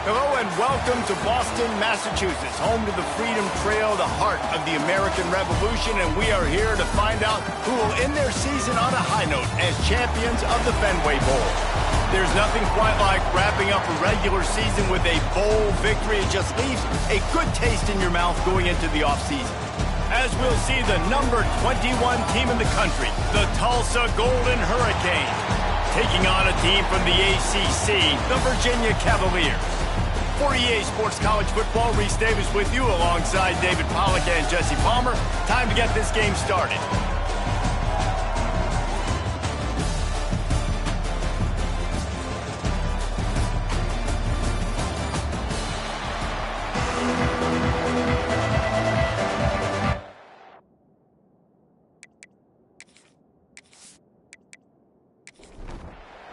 Hello and welcome to Boston, Massachusetts, home to the Freedom Trail, the heart of the American Revolution, and we are here to find out who will end their season on a high note as champions of the Fenway Bowl. There's nothing quite like wrapping up a regular season with a bowl victory. It just leaves a good taste in your mouth going into the offseason. As we'll see the number 21 team in the country, the Tulsa Golden Hurricanes, taking on a team from the ACC, the Virginia Cavaliers. For EA Sports College Football, Reese Davis with you alongside David Pollack and Jesse Palmer. Time to get this game started.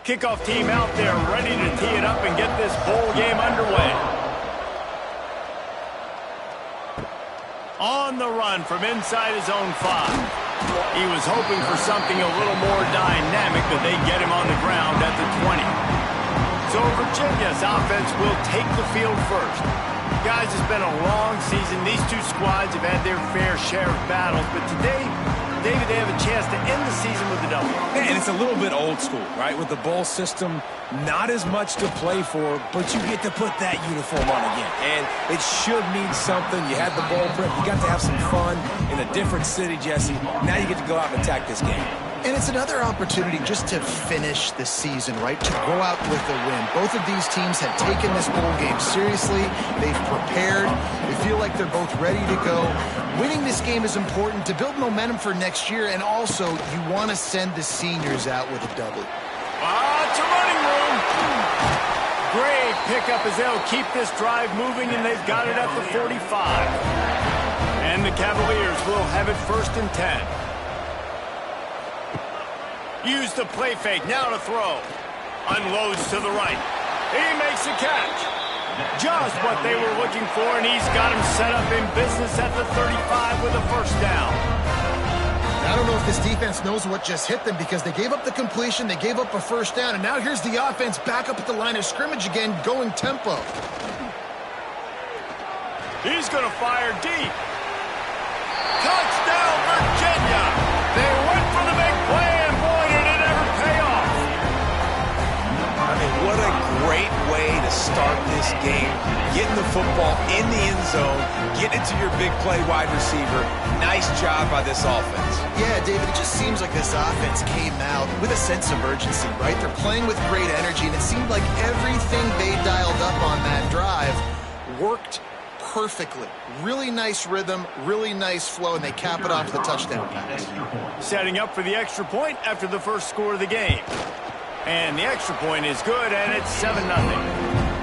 Kickoff team out there ready to tee it up and get this bowl game underway. On the run from inside his own 5. He was hoping for something a little more dynamic, but they get him on the ground at the 20. So Virginia's offense will take the field first. Guys, it's been a long season. These two squads have had their fair share of battles, but today, David, they have a chance to end the season with a W. Yeah, and it's a little bit old school, right? With the bowl system, not as much to play for, but you get to put that uniform on again. And it should mean something. You had the bowl prep. You got to have some fun in a different city, Jesse. Now you get to go out and attack this game. And it's another opportunity just to finish the season, right? To go out with a win. Both of these teams have taken this bowl game seriously. They've prepared. They feel like they're both ready to go. Winning this game is important to build momentum for next year, and also you want to send the seniors out with a W. It's a running room. Great pickup as they'll keep this drive moving, and they've got it at the 45. And the Cavaliers will have it 1st and 10. Use the play fake, now to throw. Unloads to the right. He makes a catch. Just what they were looking for, and he's got him set up in business at the 35 with a 1st down. I don't know if this defense knows what just hit them because they gave up the completion, they gave up a 1st down, and now here's the offense back up at the line of scrimmage again, going tempo. He's going to fire deep. Touchdown, Virginia! They went for the big play, and boy, did it ever pay off. I mean, what a great way to start this game. Getting the football in the end zone, getting it to your big play wide receiver. Nice job by this offense. Yeah, David, it just seems like this offense came out with a sense of urgency, right? They're playing with great energy, and it seemed like everything they dialed up on that drive worked perfectly. Really nice rhythm, really nice flow, and they cap it off with a touchdown pass. Setting up for the extra point after the first score of the game. And the extra point is good, and it's 7-0.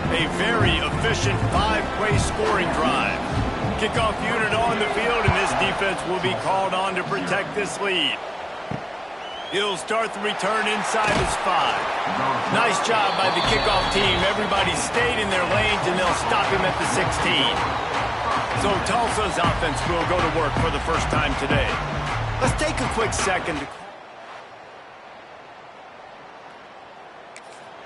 A very efficient 5-play scoring drive. Kickoff unit on the field, and this defense will be called on to protect this lead. He'll start the return inside his 5. Nice job by the kickoff team. Everybody stayed in their lanes, and they'll stop him at the 16. So Tulsa's offense will go to work for the first time today. Let's take a quick second to...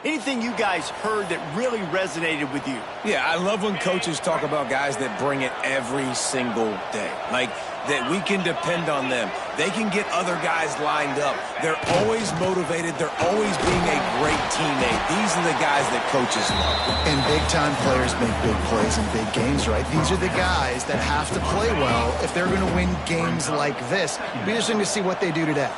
Anything you guys heard that really resonated with you? Yeah, I love when coaches talk about guys that bring it every single day. Like, that we can depend on them. They can get other guys lined up. They're always motivated. They're always being a great teammate. These are the guys that coaches love. And big-time players make big plays in big games, right? These are the guys that have to play well if they're going to win games like this. It'll be interesting to see what they do today.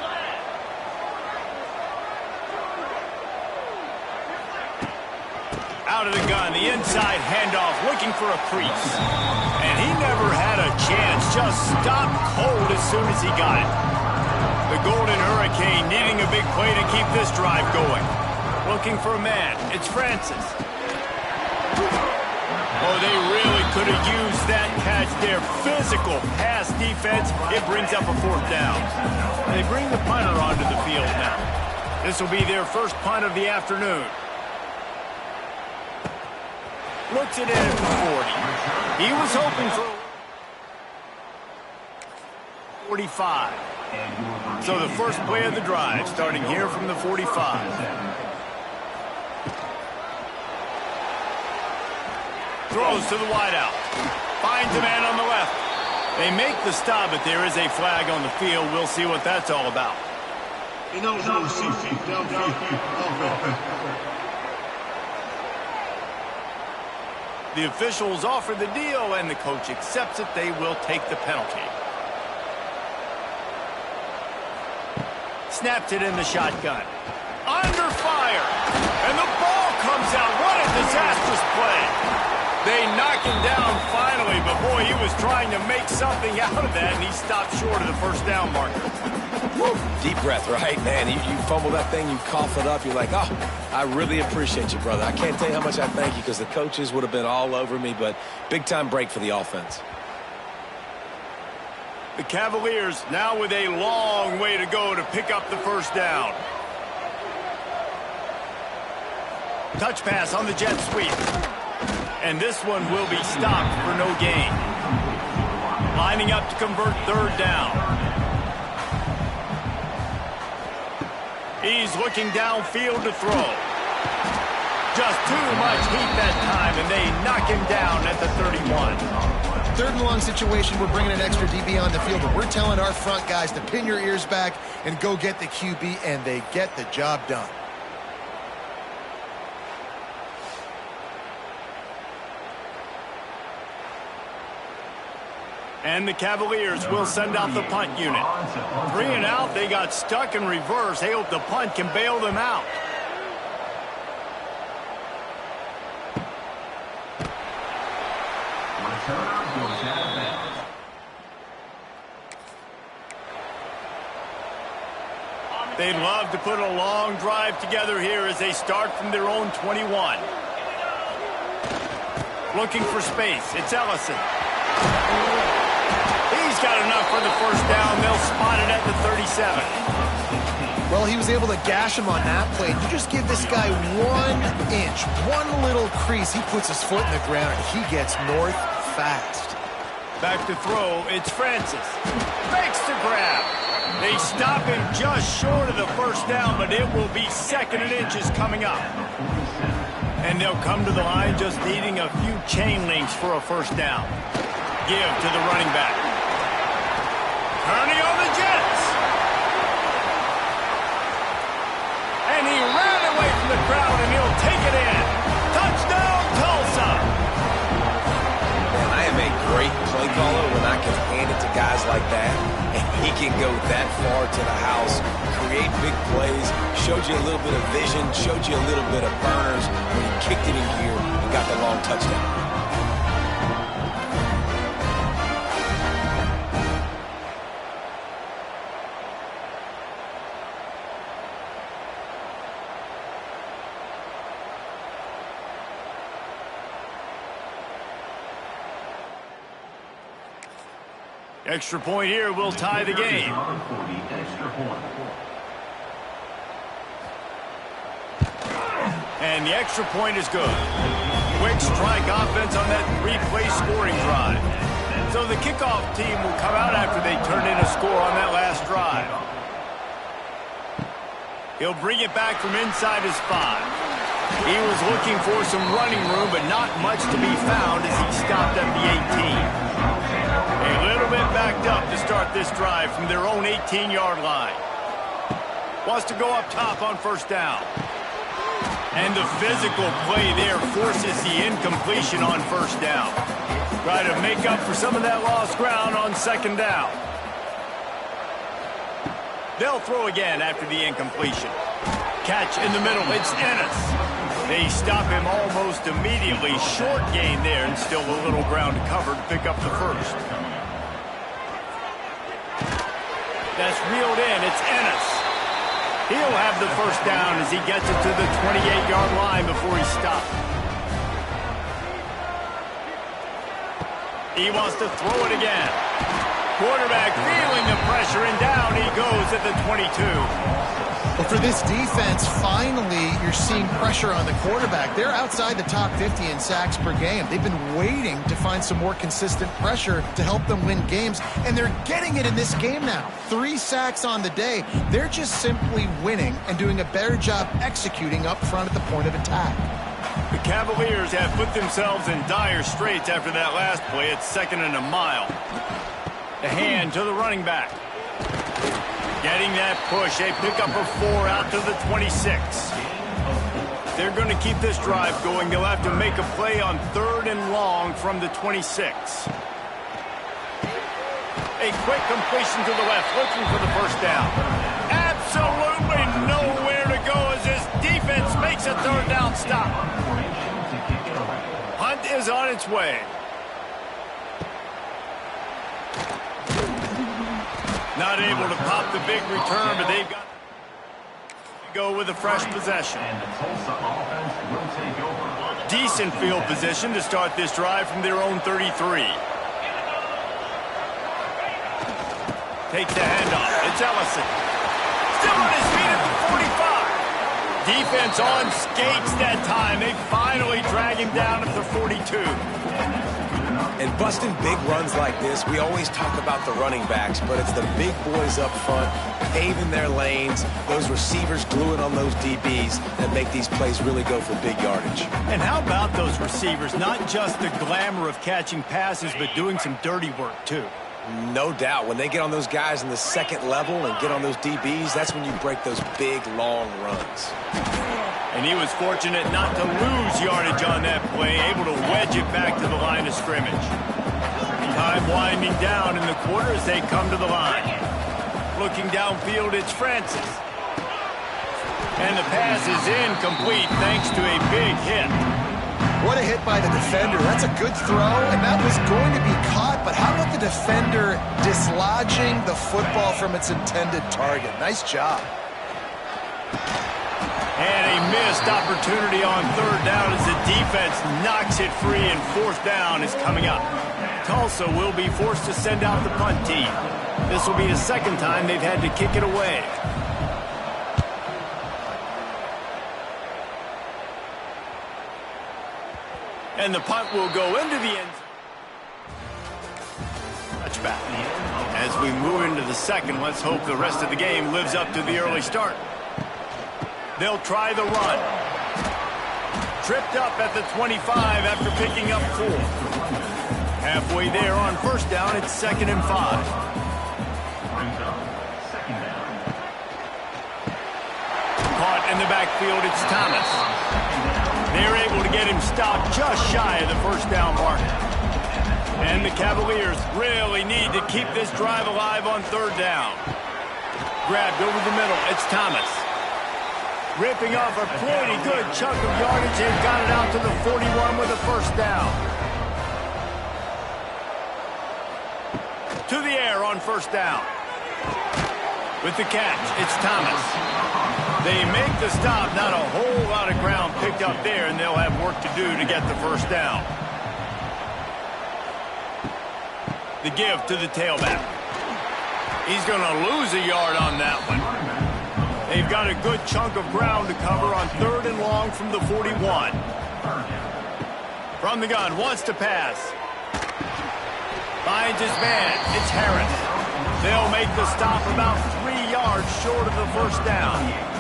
Out of the gun, the inside handoff, looking for a crease. And he never had a chance, just stopped cold as soon as he got it. The Golden Hurricane needing a big play to keep this drive going. Looking for a man, it's Francis. Oh, they really could have used that catch there. Physical pass defense, it brings up a 4th down. They bring the punter onto the field now. This will be their first punt of the afternoon. Looks it in at the 40. He was hoping for 45. So the first play of the drive starting here from the 45. throws to the wideout. Finds a man on the left. They make the stop, but there is a flag on the field. We'll see what that's all about. The officials offer the deal, and the coach accepts it. They will take the penalty. Snaps it in the shotgun. Under fire. And the ball comes out. What a disastrous play. They knock him down finally, but boy, he was trying to make something out of that, and he stopped short of the first down marker. Woo. Deep breath, right, man? You fumble that thing, you cough it up, you're like, oh, I really appreciate you, brother. I can't tell you how much I thank you because the coaches would have been all over me, but big-time break for the offense. The Cavaliers now with a long way to go to pick up the first down. Touch pass on the jet sweep. And this one will be stopped for no gain. Lining up to convert third down. He's looking downfield to throw. Just too much heat that time, and they knock him down at the 31. Third and long situation, we're bringing an extra DB on the field, but we're telling our front guys to pin your ears back and go get the QB, and they get the job done. And the Cavaliers will send out the punt unit. 3 and out, they got stuck in reverse. They hope the punt can bail them out. They'd love to put a long drive together here as they start from their own 21. Looking for space. It's Ellison. He's got enough for the first down. They'll spot it at the 37. Well, he was able to gash him on that play. You just give this guy 1 inch, one little crease. He puts his foot in the ground, and he gets north fast. Back to throw. It's Francis. Makes the grab. They stop him just short of the first down, but it will be 2nd and inches coming up. And they'll come to the line just needing a few chain links for a first down. Give to the running back. Turning on the Jets. And he ran away from the crowd, and he'll take it in. Touchdown, Tulsa. Man, I am a great play caller when I can hand it to guys like that. And he can go that far to the house, create big plays, showed you a little bit of vision, showed you a little bit of burners when he kicked it in gear and got the long touchdown. Extra point here will tie the game. And the extra point is good. Quick strike offense on that 3-play scoring drive. So the kickoff team will come out after they turn in a score on that last drive. He'll bring it back from inside his 5. He was looking for some running room, but not much to be found as he stopped at the 18. A little bit backed up to start this drive from their own 18-yard line. Wants to go up top on first down. And the physical play there forces the incompletion on first down. Try to make up for some of that lost ground on 2nd down. They'll throw again after the incompletion. Catch in the middle. It's Ennis. They stop him almost immediately. Short gain there, and still a little ground to cover to pick up the first. That's reeled in. It's Ennis. He'll have the first down as he gets it to the 28-yard line before he stops. He wants to throw it again. Quarterback feeling the pressure, and down he goes at the 22. But for this defense, finally, you're seeing pressure on the quarterback. They're outside the top 50 in sacks per game. They've been waiting to find some more consistent pressure to help them win games, and they're getting it in this game now. 3 sacks on the day. They're just simply winning and doing a better job executing up front at the point of attack. The Cavaliers have put themselves in dire straits after that last play. It's 2nd and a mile. The hand to the running back. Getting that push. They pick up a 4 out to the 26. They're going to keep this drive going. They'll have to make a play on 3rd and long from the 26. A quick completion to the left, looking for the first down. Absolutely nowhere to go as this defense makes a 3rd down stop. Hunt is on its way. Not able to pop the big return, but they've got to go with a fresh possession. Decent field position to start this drive from their own 33. Takes the handoff. It's Ellison. Still on his feet at the 45. Defense on skates that time. They finally drag him down at the 42. And busting big runs like this, we always talk about the running backs, but it's the big boys up front, paving their lanes, those receivers gluing on those DBs that make these plays really go for big yardage. And how about those receivers? Not just the glamour of catching passes, but doing some dirty work, too. No doubt. When they get on those guys in the 2nd level and get on those DBs, that's when you break those big, long runs. And he was fortunate not to lose yardage on that play, able to wedge it back to the line of scrimmage. Time winding down in the quarter as they come to the line. Looking downfield, it's Francis. And the pass is incomplete thanks to a big hit. What a hit by the defender. That's a good throw, and that was going to be caught, but how about the defender dislodging the football from its intended target? Nice job. And a missed opportunity on 3rd down as the defense knocks it free, and 4th down is coming up. Tulsa will be forced to send out the punt team. This will be the 2nd time they've had to kick it away. And the punt will go into the end zone. Touchback. As we move into the 2nd, let's hope the rest of the game lives up to the early start. They'll try the run. Tripped up at the 25 after picking up 4. Halfway there on 1st down, it's 2nd and 5. Caught in the backfield, it's Thomas. They're able to get him stopped just shy of the 1st down mark. And the Cavaliers really need to keep this drive alive on 3rd down. Grabbed over the middle, it's Thomas. Ripping off a pretty good chunk of yardage. They've got it out to the 41 with a 1st down. To the air on 1st down. With the catch, it's Thomas. They make the stop. Not a whole lot of ground picked up there, and they'll have work to do to get the 1st down. The give to the tailback. He's going to lose a yard on that one. They've got a good chunk of ground to cover on 3rd and long from the 41. From the gun, wants to pass. Finds his man. It's Harris. They'll make the stop about 3 yards short of the 1st down.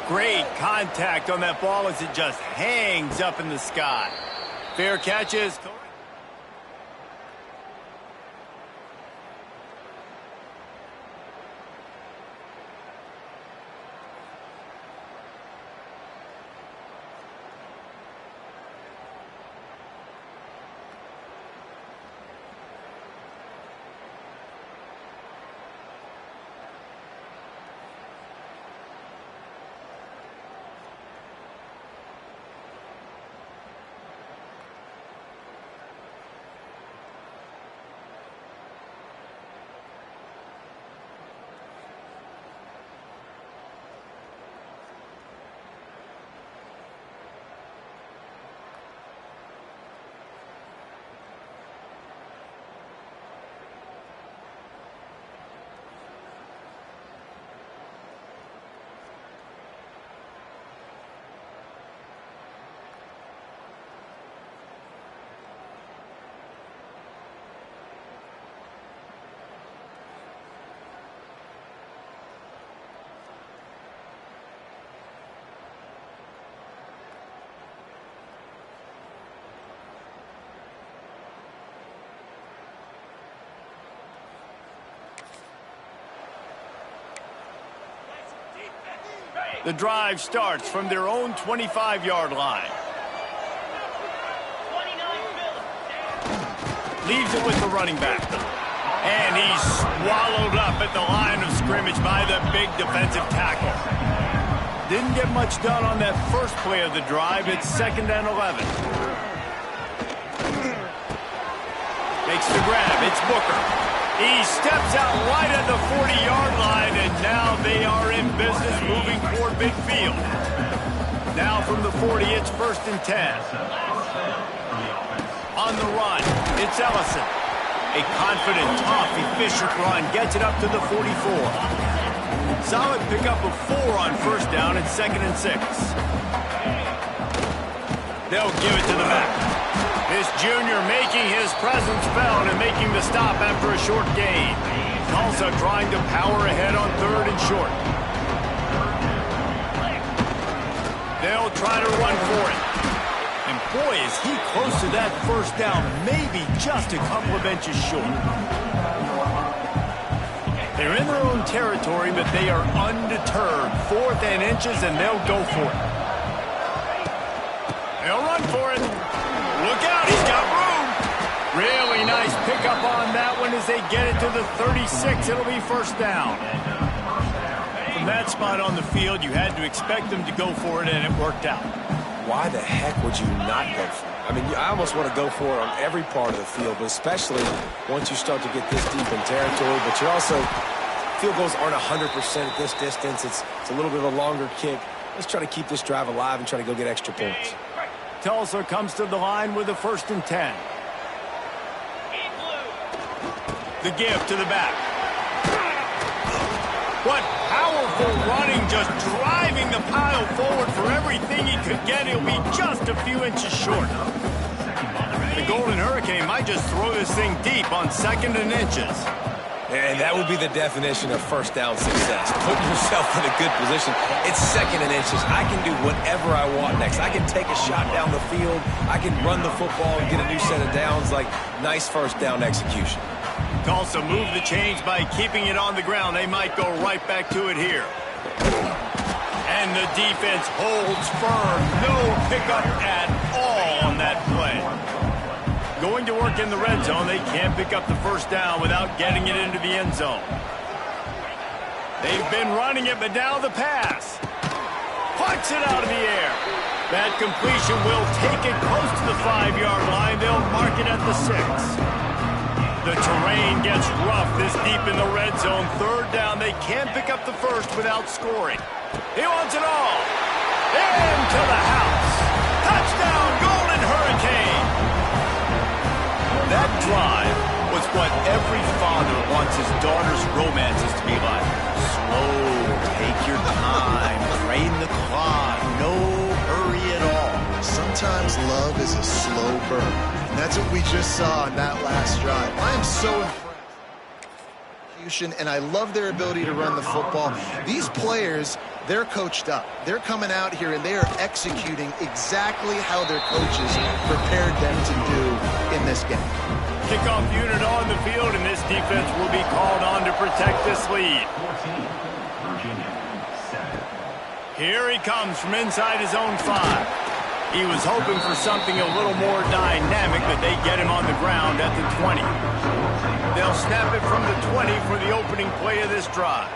Great contact on that ball as it just hangs up in the sky. Fair catch is correct. The drive starts from their own 25-yard line. Leaves it with the running back. And he's swallowed up at the line of scrimmage by the big defensive tackle. Didn't get much done on that first play of the drive. It's 2nd and 11. Makes the grab. It's Booker. He steps out right at the 40-yard line, and now they are in business moving toward midfield. Now from the 40, it's 1st and 10. On the run, it's Ellison. A confident, tough, efficient run gets it up to the 44. Solid pickup of 4 on 1st down and 2nd and 6. They'll give it to the back. This junior making his presence felt and making the stop after a short gain. Tulsa trying to power ahead on 3rd and short. They'll try to run for it. And boy, is he close to that 1st down, maybe just a couple of inches short. They're in their own territory, but they are undeterred. 4th and inches, and they'll go for it. They'll run for it. Look out, he's got room. Really nice pickup on that one as they get it to the 36. It'll be 1st down. From that spot on the field, you had to expect them to go for it, and it worked out. Why the heck would you not go for it? I mean, I almost want to go for it on every part of the field, but especially once you start to get this deep in territory. But you're also, field goals aren't 100% at this distance. It's a little bit of a longer kick. Let's try to keep this drive alive and try to go get extra points. Tulsa comes to the line with a 1st and 10. The give to the back. What powerful running, just driving the pile forward for everything he could get. He'll be just a few inches short. The Golden Hurricane might just throw this thing deep on 2nd and inches. And that would be the definition of 1st down success. Put yourself in a good position. It's 2nd and inches. I can do whatever I want next. I can take a shot down the field. I can run the football and get a new set of downs. Like, nice 1st down execution. Tulsa moved the chains by keeping it on the ground. They might go right back to it here. And the defense holds firm. No pickup at all on that play. Going to work in the red zone. They can't pick up the 1st down without getting it into the end zone. They've been running it, but now the pass. Puts it out of the air. That completion will take it close to the 5-yard line. They'll mark it at the 6. The terrain gets rough this deep in the red zone. 3rd down. They can't pick up the 1st without scoring. He wants it all. Into the house. Touchdown, Golden Hurricane. That drive was what every father wants his daughter's romances to be like. Slow, take your time, drain the clock, no hurry at all. Sometimes love is a slow burn. And that's what we just saw on that last drive. I am so impressed. And I love their ability to run the football. These players, they're coached up. They're coming out here and they are executing exactly how their coaches prepared them to do in this game. Kickoff unit on the field, and this defense will be called on to protect this lead. Here he comes from inside his own 5. He was hoping for something a little more dynamic, but they get him on the ground at the 20. They'll snap it from the 20 for the opening play of this drive.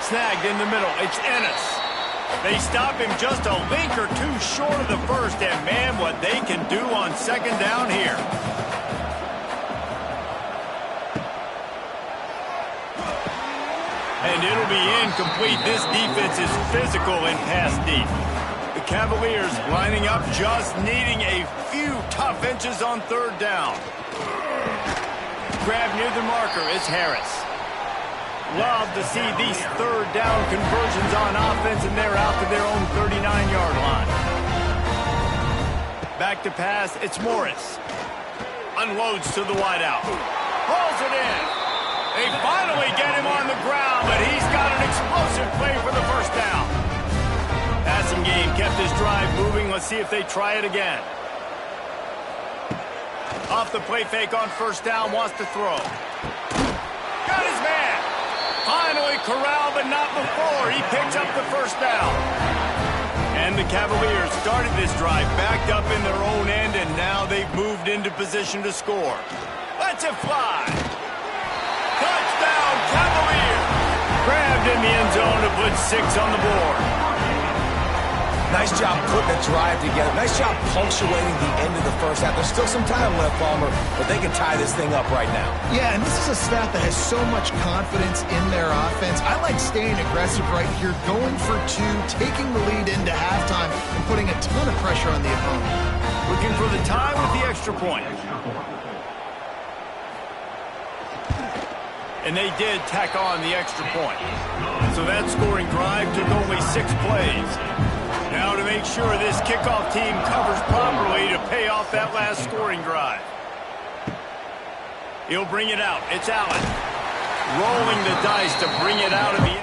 Snagged in the middle. It's Ennis. They stop him just a link or two short of the 1st, and man, what they can do on 2nd down here. And it'll be incomplete. This defense is physical and pass deep. The Cavaliers lining up, just needing a few tough inches on 3rd down. Grab near the marker. It's Harris. Love to see these 3rd down conversions on offense, and they're out to their own 39-yard line. Back to pass. It's Morris. Unloads to the wideout. Hauls it in. They finally get him on the ground, but he's got an explosive play for the 1st down. Passing game kept his drive moving. Let's see if they try it again. Off the play fake on 1st down, wants to throw. Got his man. Finally corralled, but not before. He picks up the first down. And the Cavaliers started this drive backed up in their own end, and now they've moved into position to score. Let's it fly. Touchdown, Cavaliers. Grabbed in the end zone to put 6 on the board. Nice job putting the drive together. Nice job punctuating the end of the first half. There's still some time left, Palmer, but they can tie this thing up right now. Yeah, and this is a staff that has so much confidence in their offense. I like staying aggressive right here, going for 2, taking the lead into halftime, and putting a ton of pressure on the opponent. Looking for the tie with the extra point. And they did tack on the extra point. So that scoring drive took only 6 plays. Now to make sure this kickoff team covers properly to pay off that last scoring drive. He'll bring it out. It's Allen. Rolling the dice to bring it out of the end.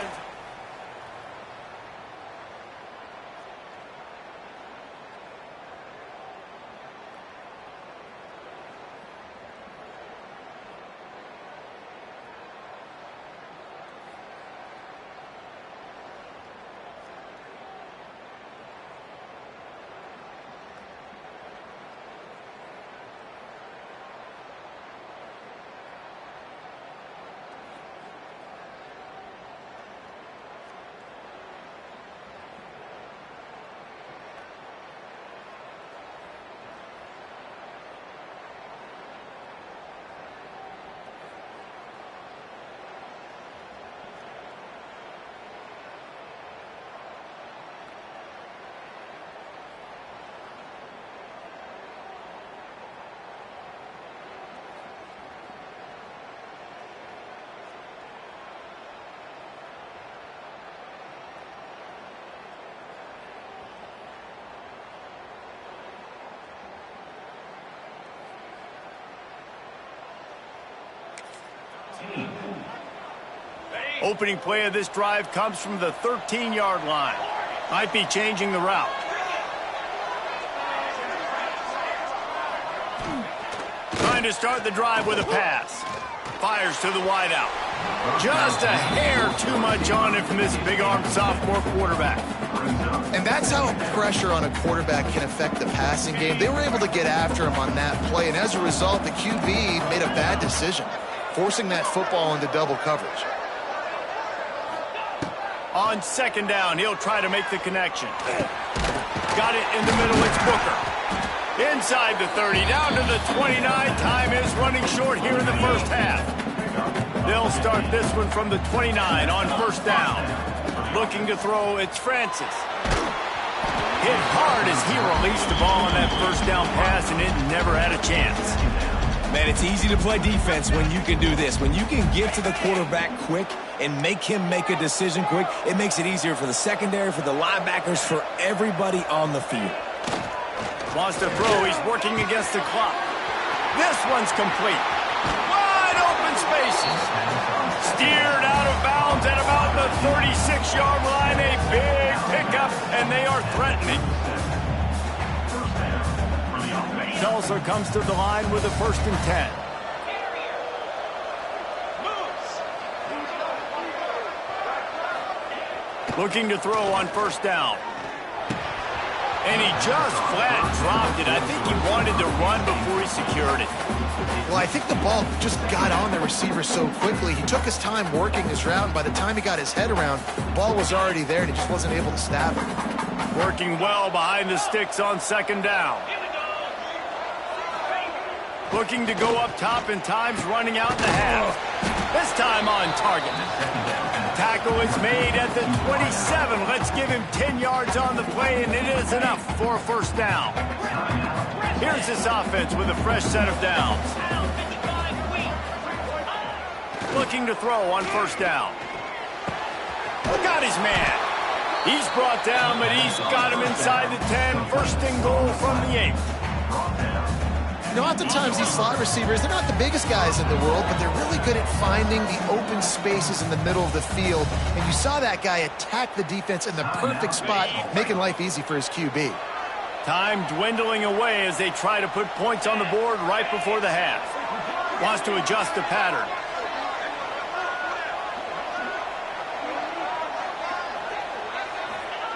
Opening play of this drive comes from the 13-yard line. Might be changing the route. Trying to start the drive with a pass. Fires to the wideout. Just a hair too much on it from this big-armed sophomore quarterback. And that's how pressure on a quarterback can affect the passing game. They were able to get after him on that play, and as a result, the QB made a bad decision, forcing that football into double coverage. On second down, he'll try to make the connection. Got it in the middle, it's Booker. Inside the 30, down to the 29. Time is running short here in the first half. They'll start this one from the 29 on first down. Looking to throw, it's Francis. Hit hard as he released the ball on that first down pass, and it never had a chance. Man, it's easy to play defense when you can do this. When you can get to the quarterback quick and make him make a decision quick, it makes it easier for the secondary, for the linebackers, for everybody on the field. Wants to throw. He's working against the clock. This one's complete. Wide open spaces. Steered out of bounds at about the 36-yard line. A big pickup, and they are threatening. Tulsa comes to the line with a 1st and 10. Looking to throw on first down. And he just flat dropped it. I think he wanted to run before he secured it. Well, I think the ball just got on the receiver so quickly. He took his time working his route, and by the time he got his head around, the ball was already there, and he just wasn't able to stab it. Working well behind the sticks on second down. Looking to go up top, and time's running out the half. This time on target. Tackle is made at the 27. Let's give him 10 yards on the play, and it is enough for a first down. Here's this offense with a fresh set of downs. Looking to throw on first down. Got his man. He's brought down, but he's got him inside the 10. 1st and goal from the 8. You know, oftentimes these slot receivers, they're not the biggest guys in the world, but they're really good at finding the open spaces in the middle of the field. And you saw that guy attack the defense in the perfect spot, making life easy for his QB. Time dwindling away as they try to put points on the board right before the half. Wants to adjust the pattern.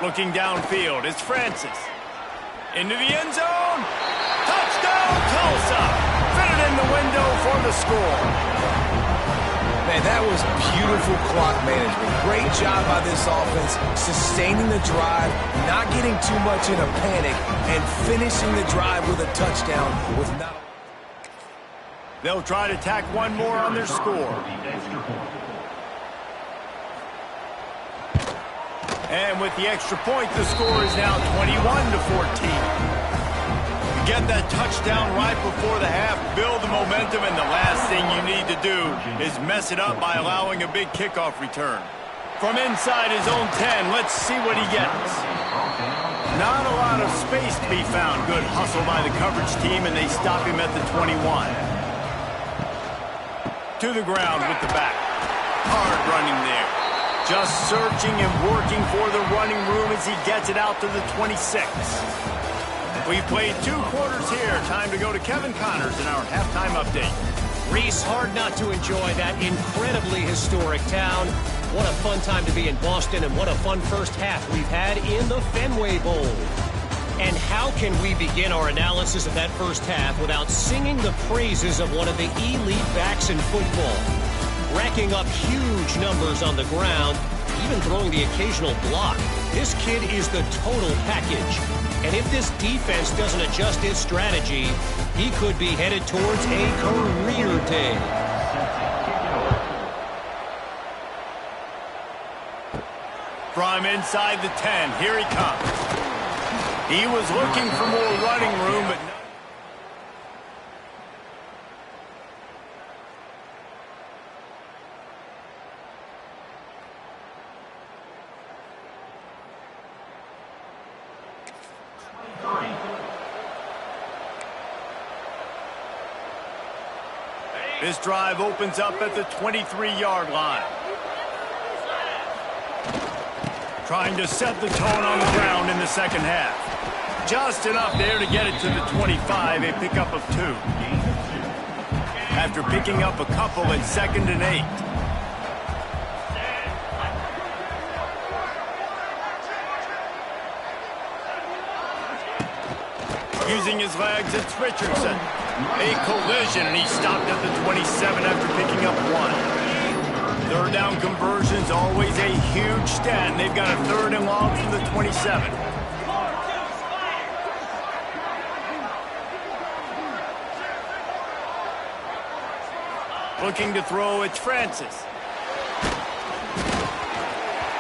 Looking downfield, it's Francis. Into the end zone. Touchdown, Tulsa. Fitted in the window for the score. Man, that was beautiful clock management. Great job by this offense, sustaining the drive, not getting too much in a panic, and finishing the drive with a touchdown with not... They'll try to tack one more on their score. And with the extra point, the score is now 21-14. Get that touchdown right before the half, build the momentum, and the last thing you need to do is mess it up by allowing a big kickoff return. From inside his own 10, let's see what he gets. Not a lot of space to be found. Good hustle by the coverage team, and they stop him at the 21. To the ground with the back. Hard running there. Just searching and working for the running room as he gets it out to the 26. We've played 2 quarters here. Time to go to Kevin Connors in our halftime update. Reese, hard not to enjoy that incredibly historic town. What a fun time to be in Boston, and what a fun first half we've had in the Fenway Bowl. And how can we begin our analysis of that first half without singing the praises of one of the elite backs in football? Racking up huge numbers on the ground, even throwing the occasional block. This kid is the total package. And if this defense doesn't adjust its strategy, he could be headed towards a career day. From inside the 10, here he comes. He was looking for more running room, but no. This drive opens up at the 23-yard line. Trying to set the tone on the ground in the second half. Just enough there to get it to the 25, a pickup of 2. After picking up a couple at 2nd and 8. Using his legs, it's Richardson. A collision, and he stopped at the 27 after picking up 1. Third down conversion's always a huge stat, and they've got a 3rd and long from the 27. Looking to throw, it's Francis.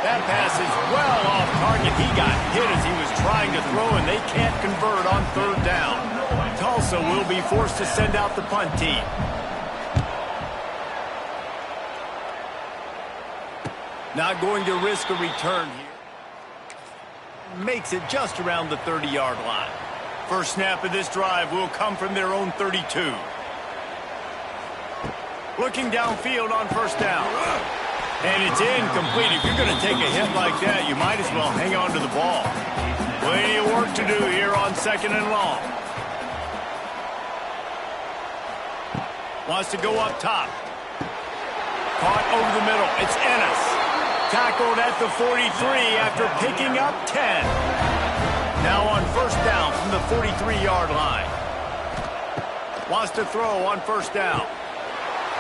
That pass is well off target. He got hit as he was trying to throw, and they can't convert on 3rd down. Tulsa will be forced to send out the punt team. Not going to risk a return here. Makes it just around the 30-yard line. First snap of this drive will come from their own 32. Looking downfield on 1st down. And it's incomplete. If you're going to take a hit like that, you might as well hang on to the ball. Plenty of work to do here on 2nd and long. Wants to go up top. Caught over the middle. It's Ennis. Tackled at the 43 after picking up 10. Now on 1st down from the 43-yard line. Wants to throw on 1st down.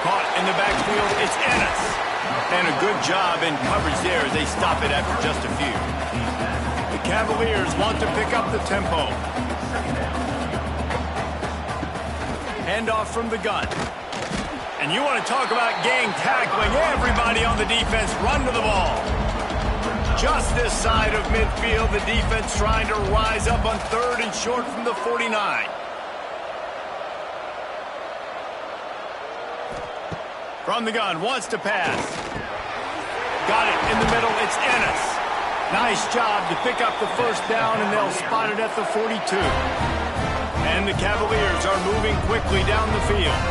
Caught in the backfield. It's Ennis. And a good job in coverage there as they stop it after just a few. The Cavaliers want to pick up the tempo. Handoff from the gun. And you want to talk about gang tackling. Everybody on the defense run to the ball. Just this side of midfield, the defense trying to rise up on 3rd and short from the 49. From the gun, wants to pass. Got it in the middle, it's Ennis. Nice job to pick up the 1st down, and they'll spot it at the 42. And the Cavaliers are moving quickly down the field.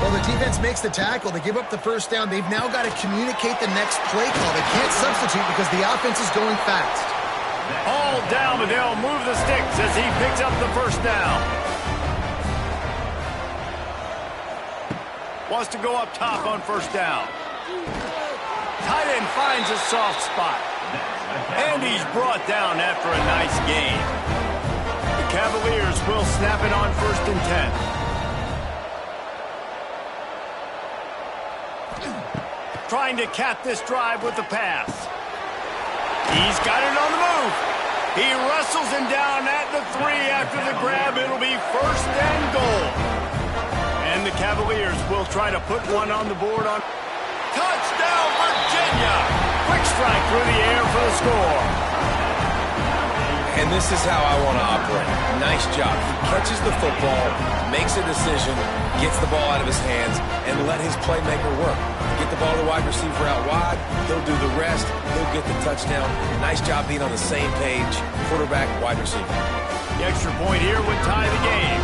Well, the defense makes the tackle. They give up the 1st down. They've now got to communicate the next play call. They can't substitute because the offense is going fast. All down, but they'll move the sticks as he picks up the 1st down. Wants to go up top on 1st down. Tight end finds a soft spot. And he's brought down after a nice gain. The Cavaliers will snap it on 1st and 10. Trying to cap this drive with the pass. He's got it on the move. He wrestles him down at the 3 after the grab. It'll be 1st and goal. And the Cavaliers will try to put one on the board on touchdown, Virginia. Quick strike through the air for the score. And this is how I want to operate. Nice job. He catches the football, makes a decision, gets the ball out of his hands, and let his playmaker work. Get the ball to the wide receiver out wide, he'll do the rest, he'll get the touchdown. Nice job being on the same page, quarterback, wide receiver. The extra point here would tie the game.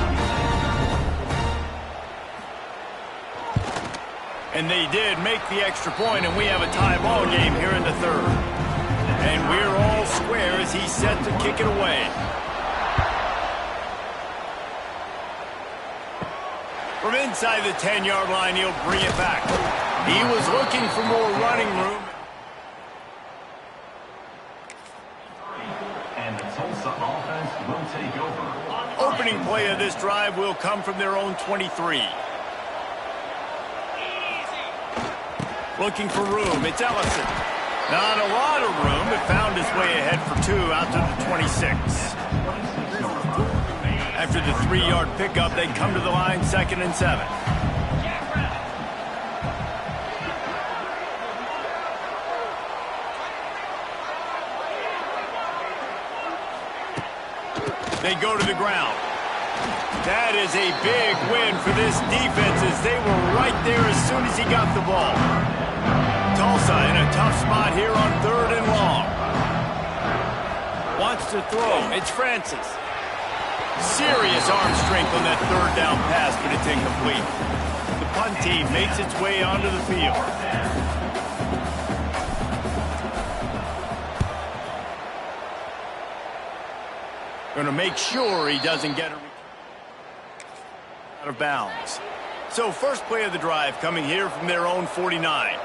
And they did make the extra point, and we have a tie ball game here in the 3rd. And we're all square as he's set to kick it away. From inside the 10-yard line, he'll bring it back. He was looking for more running room. And the Tulsa offense will take over. Opening play of this drive will come from their own 23. Looking for room. It's Ellison. Not a lot of room, but found his way ahead for 2 out to the 26. After the 3-yard pickup, they come to the line 2nd and 7. They go to the ground. That is a big win for this defense as they were right there as soon as he got the ball. Tulsa in a tough spot here on 3rd and long. Wants to throw. It's Francis. Serious arm strength on that 3rd down pass, but it's incomplete. The punt team makes its way onto the field. Going to make sure he doesn't get out of bounds. So first play of the drive coming here from their own 49.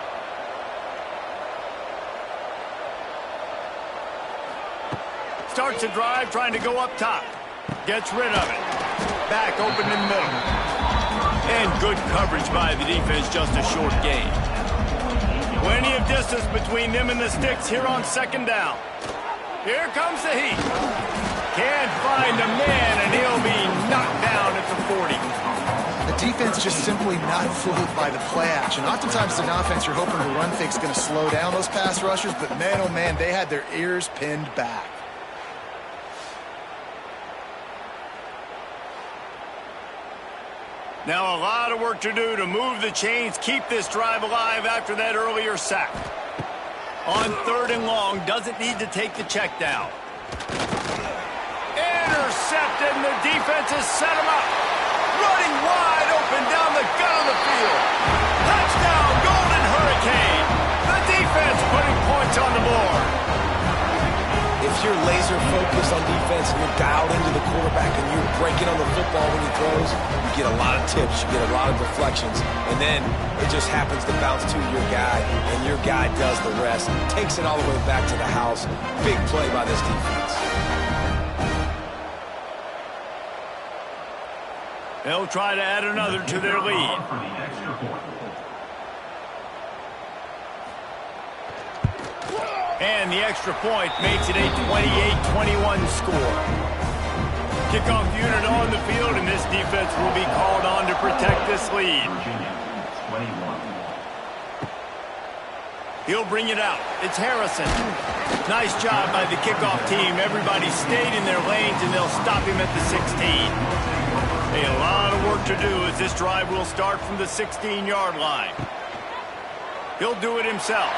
Starts the drive trying to go up top. Gets rid of it. Back open in the middle. And good coverage by the defense, just a short gain. Plenty of distance between them and the sticks here on 2nd down. Here comes the heat. Can't find a man, and he'll be knocked down at the 40. The defense just simply not fooled by the play action. Oftentimes, an offense you're hoping the run fake's going to slow down those pass rushers, but man, oh man, they had their ears pinned back. Now a lot of work to do to move the chains, keep this drive alive after that earlier sack. On 3rd and long, doesn't need to take the check down. Intercepted, and the defense has set him up. Running wide open down the gut of the field. Touchdown, Golden Hurricane. The defense putting points on the board. If you're laser focused on defense and you're dialed into the quarterback and you're breaking on the football when he throws, you get a lot of tips, you get a lot of deflections, and then it just happens to bounce to your guy, and your guy does the rest, takes it all the way back to the house. Big play by this defense. They'll try to add another to their lead. And the extra point makes it a 28-21 score. Kickoff unit on the field, and this defense will be called on to protect this lead. He'll bring it out. It's Harrison. Nice job by the kickoff team. Everybody stayed in their lanes, and they'll stop him at the 16. A lot of work to do as this drive will start from the 16-yard line. He'll do it himself.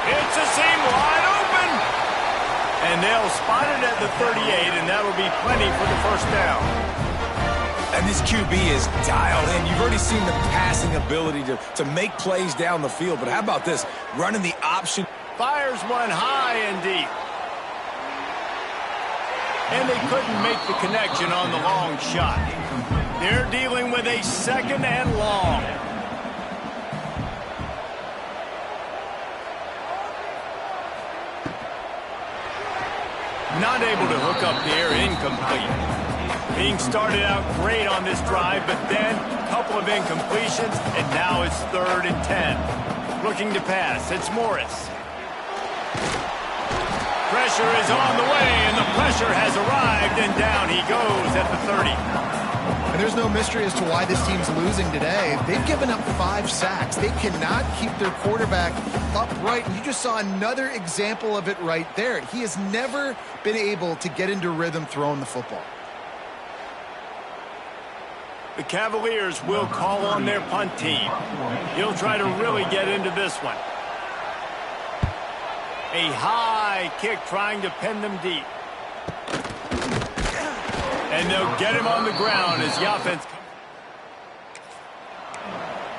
It's a seam wide open. And they'll spot it at the 38, and that'll be plenty for the 1st down. And this QB is dialed in. You've already seen the passing ability to make plays down the field. But how about this? Running the option. Fires one high and deep. And they couldn't make the connection on the long shot. They're dealing with a 2nd and long. Unable to hook up there, incomplete. Being started out great on this drive, but then a couple of incompletions, and now it's 3rd and 10. Looking to pass, it's Morris. Pressure is on the way, and the pressure has arrived, and down he goes at the 30. And there's no mystery as to why this team's losing today. They've given up 5 sacks. They cannot keep their quarterback upright. And you just saw another example of it right there. He has never been able to get into rhythm throwing the football. The Cavaliers will call on their punt team. He'll try to really get into this one. A high kick trying to pin them deep. And they'll get him on the ground as the offense.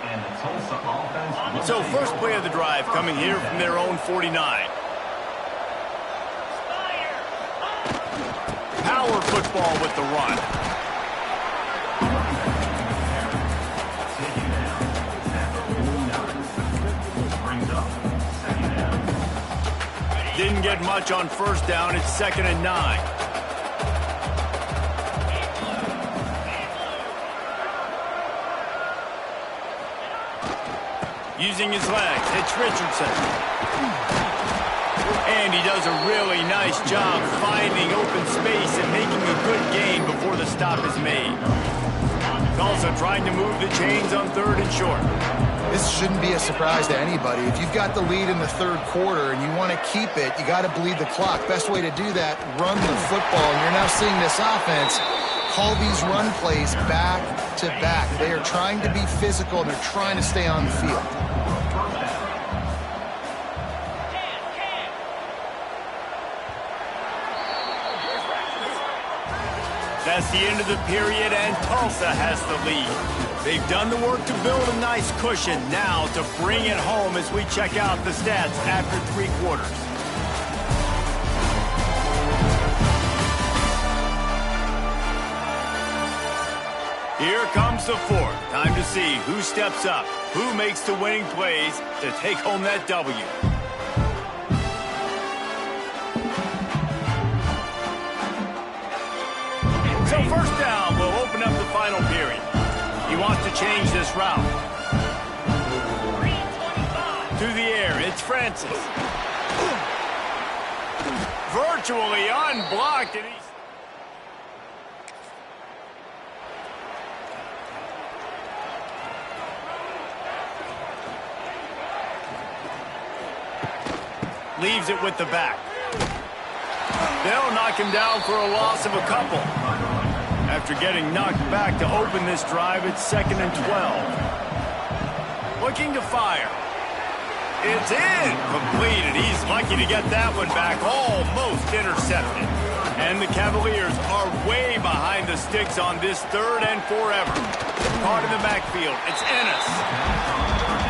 And the Tulsa offense. So first play of the drive coming here from their own 49. Power football with the run. Didn't get much on first down. It's 2nd and 9. Using his legs, it's Richardson. And he does a really nice job finding open space and making a good gain before the stop is made. Tulsa trying to move the chains on 3rd and short. This shouldn't be a surprise to anybody. If you've got the lead in the 3rd quarter and you want to keep it, you got to bleed the clock. Best way to do that, run the football. And you're now seeing this offense call these run plays back to back. They are trying to be physical. They're trying to stay on the field. That's the end of the period, and Tulsa has the lead. They've done the work to build a nice cushion. Now to bring it home as we check out the stats after 3 quarters. Here comes the 4th. Time to see who steps up, who makes the winning plays to take home that W. So first down will open up the final period. He wants to change this route. To the air, it's Francis. Virtually unblocked, and he's... leaves it with the back. They'll knock him down for a loss of a couple. After getting knocked back to open this drive, it's 2nd and 12. Looking to fire. It's in. Completed. He's lucky to get that one back. Almost intercepted. And the Cavaliers are way behind the sticks on this 3rd and forever. Caught in the backfield. It's Ennis.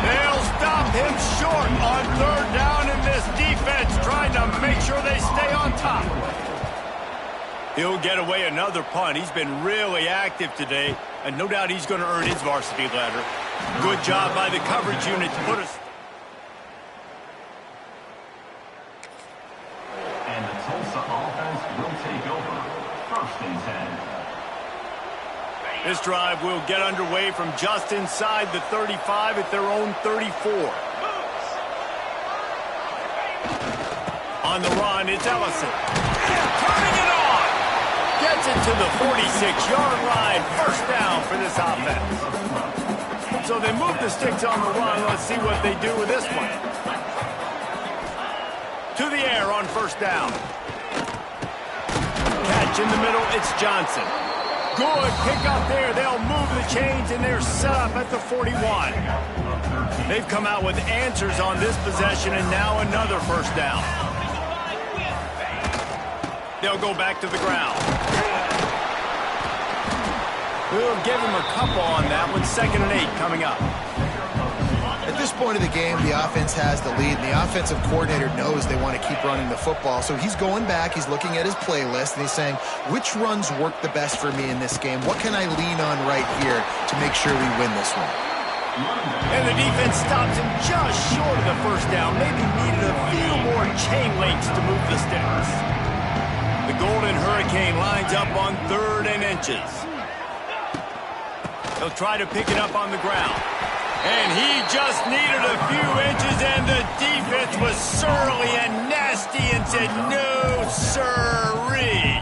They'll stop him short on 3rd down in this defense, trying to make sure they stay on top. He'll get away another punt. He's been really active today, and no doubt he's going to earn his varsity letter. Good job by the coverage unit to put us. And the Tulsa offense will take over. 1st and 10. This drive will get underway from just inside the 35 at their own 34. On the run, it's Ellison. Turning it on! Gets it to the 46-yard line. 1st down for this offense. So they move the sticks on the run. Let's see what they do with this one. To the air on 1st down. Catch in the middle, it's Johnson. Good pick up there. They'll move the chains, and they're set up at the 41. They've come out with answers on this possession, and now another 1st down. They'll go back to the ground. We'll give him a couple on that one. 2nd and 8 coming up. At this point of the game, the offense has the lead, and the offensive coordinator knows they want to keep running the football. So he's going back, he's looking at his playlist, and he's saying, which runs work the best for me in this game? What can I lean on right here to make sure we win this one? And the defense stops him just short of the 1st down. Maybe needed a few more chain links to move the sticks. The Golden Hurricane lines up on 3rd and inches. He'll try to pick it up on the ground. And he just needed a few inches, and the defense was surly and nasty and said, no, sirree.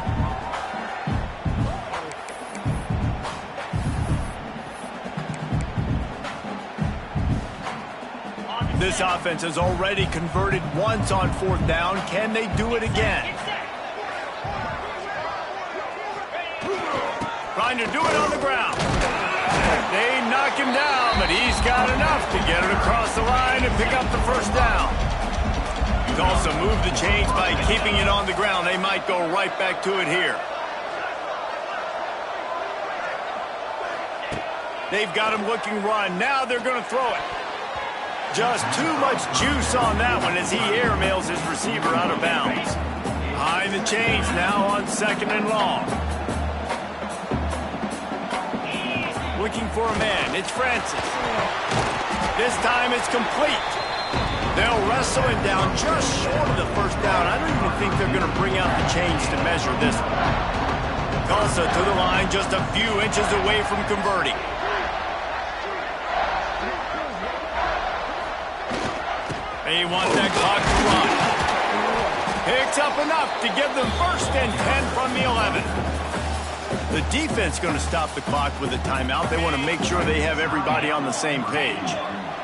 This offense has already converted once on 4th down. Can they do it again? Trying to do it on the ground. They knock him down, but he's got enough to get it across the line and pick up the 1st down. Tulsa moved the chains by keeping it on the ground. They might go right back to it here. They've got him looking run. Now they're going to throw it. Just too much juice on that one as he airmails his receiver out of bounds. Behind the chains now on 2nd and long. Looking for a man. It's Francis. This time it's complete. They'll wrestle him down just short of the 1st down. I don't even think they're going to bring out the chains to measure this one. Tulsa to the line, just a few inches away from converting. They want that clock to run. Picks up enough to give them 1st and 10 from the 11. The defense going to stop the clock with a timeout. They want to make sure they have everybody on the same page.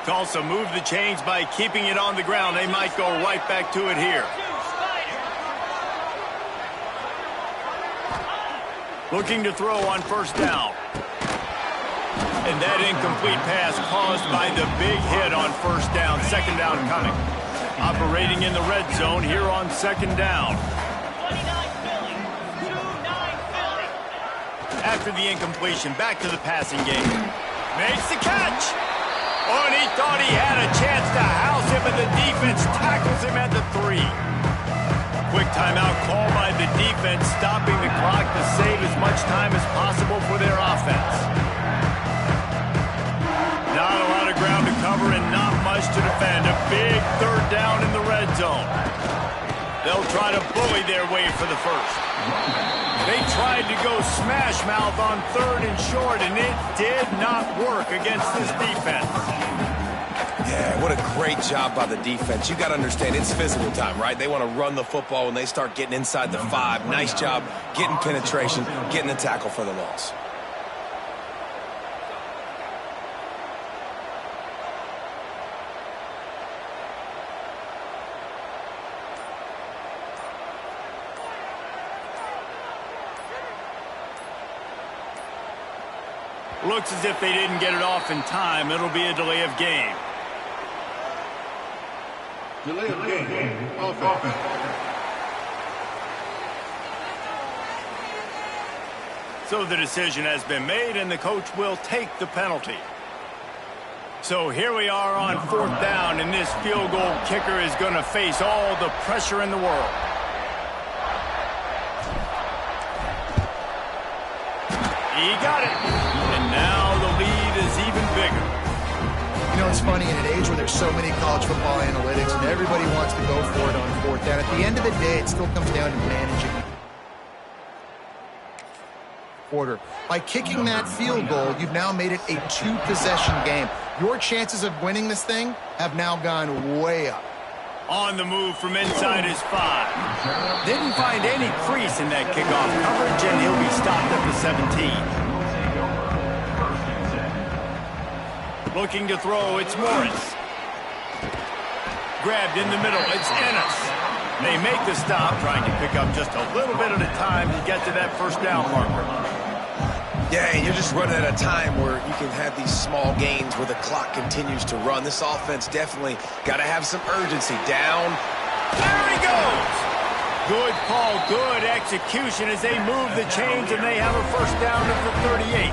Tulsa moved the chains by keeping it on the ground. They might go right back to it here. Looking to throw on 1st down. And that incomplete pass caused by the big hit on 1st down. 2nd down coming. Operating in the red zone here on 2nd down. After the incompletion, back to the passing game. Makes the catch. Oh, and he thought he had a chance to house him, but the defense tackles him at the 3. Quick timeout call by the defense, stopping the clock to save as much time as possible for their offense. Not a lot of ground to cover and not much to defend. A big 3rd down in the red zone. They'll try to bully their way for the 1st. They tried to go smash mouth on 3rd and short, and it did not work against this defense. Yeah, what a great job by the defense. You got to understand, it's physical time, right? They want to run the football when they start getting inside the 5. Nice job getting penetration, getting the tackle for the loss. Looks as if they didn't get it off in time. It'll be a delay of game. Delay of game. Offense. So the decision has been made, and the coach will take the penalty. So here we are on 4th down, and this field goal kicker is going to face all the pressure in the world. He got it. And now the lead is even bigger. You know, it's funny, in an age where there's so many college football analytics and everybody wants to go for it on 4th down, at the end of the day, it still comes down to managing quarter. By kicking that field goal, you've now made it a 2-possession game. Your chances of winning this thing have now gone way up. On the move from inside his 5. Didn't find any crease in that kickoff coverage, and he'll be stopped at the 17. Looking to throw, it's Morris. Grabbed in the middle, it's Ennis. They make the stop, trying to pick up just a little bit at a time to get to that 1st down marker. Yeah, and you're just running at a time where you can have these small gains where the clock continues to run. This offense definitely got to have some urgency. Down. There he goes. Good call, good execution as they move the chains, and they have a 1st down at the 38.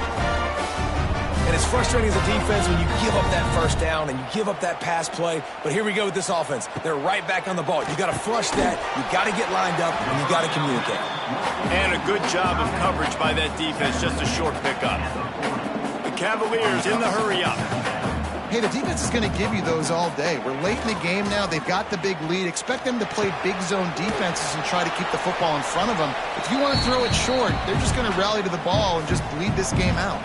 And it's frustrating as a defense when you give up that 1st down and you give up that pass play. But here we go with this offense. They're right back on the ball. You got to flush that. You got to get lined up, and you got to communicate. And a good job of coverage by that defense. Just a short pickup. The Cavaliers in the hurry up. Hey, the defense is going to give you those all day. We're late in the game now. They've got the big lead. Expect them to play big zone defenses and try to keep the football in front of them. If you want to throw it short, they're just going to rally to the ball and just bleed this game out.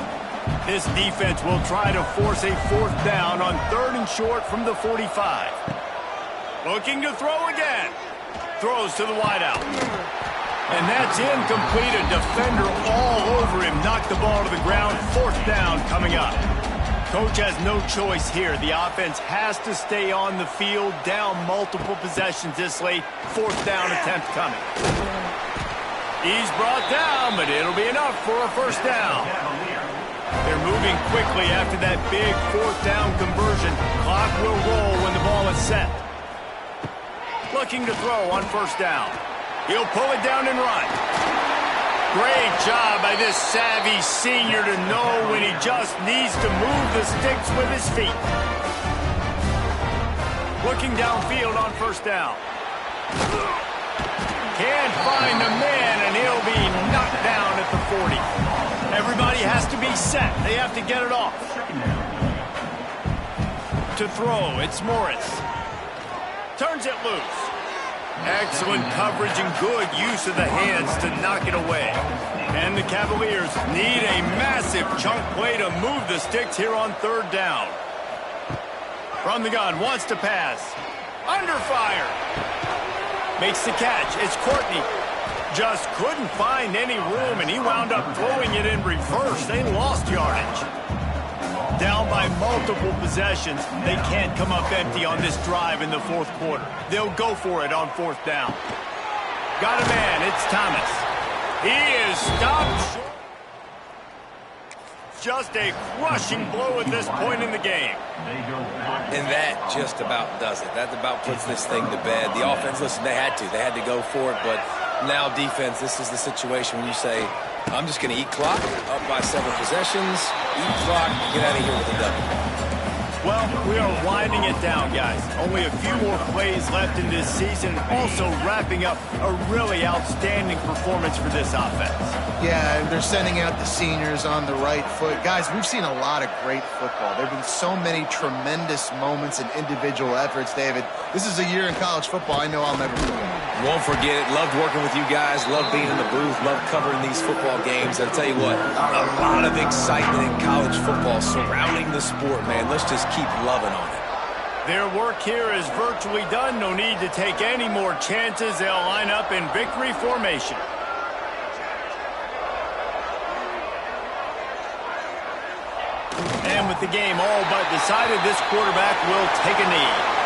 This defense will try to force a 4th down on 3rd and short from the 45. Looking to throw again. Throws to the wideout. And that's incomplete. A defender all over him. Knocked the ball to the ground. 4th down coming up. Coach has no choice here. The offense has to stay on the field, down multiple possessions this late. 4th down attempt coming. He's brought down, but it'll be enough for a 1st down. They're moving quickly after that big 4th down conversion. Clock will roll when the ball is set. Looking to throw on 1st down. He'll pull it down and run. Great job by this savvy senior to know when he just needs to move the sticks with his feet. Looking downfield on 1st down. Can't find the man, and he'll be knocked down at the 40. Everybody has to be set. They have to get it off. To throw, it's Morris. Turns it loose. Excellent coverage and good use of the hands to knock it away. And the Cavaliers need a massive chunk play to move the sticks here on 3rd down. From the gun, wants to pass. Under fire. Makes the catch. It's Courtney. Just couldn't find any room, and he wound up throwing it in reverse. They lost yardage. Down by multiple possessions, they can't come up empty on this drive in the 4th quarter. They'll go for it on 4th down. Got a man, it's Thomas. He is stopped short. Just a crushing blow at this point in the game. And that just about does it. That about puts this thing to bed. The offense, listen, they had to go for it, but now defense, this is the situation when you say, I'm just going to eat clock, up by several possessions, eat clock, get out of here with a W. Well, we are winding it down, guys. Only a few more plays left in this season. Also wrapping up a really outstanding performance for this offense. Yeah, and they're sending out the seniors on the right foot. Guys, we've seen a lot of great football. There have been so many tremendous moments and individual efforts, David. This is a year in college football I know I'll never forget. Won't forget it. Loved working with you guys. Loved being in the booth. Loved covering these football games. I'll tell you what, a lot of excitement in college football surrounding the sport, man. Let's just keep loving on it. Their work here is virtually done. No need to take any more chances. They'll line up in victory formation. And with the game all but decided, this quarterback will take a knee.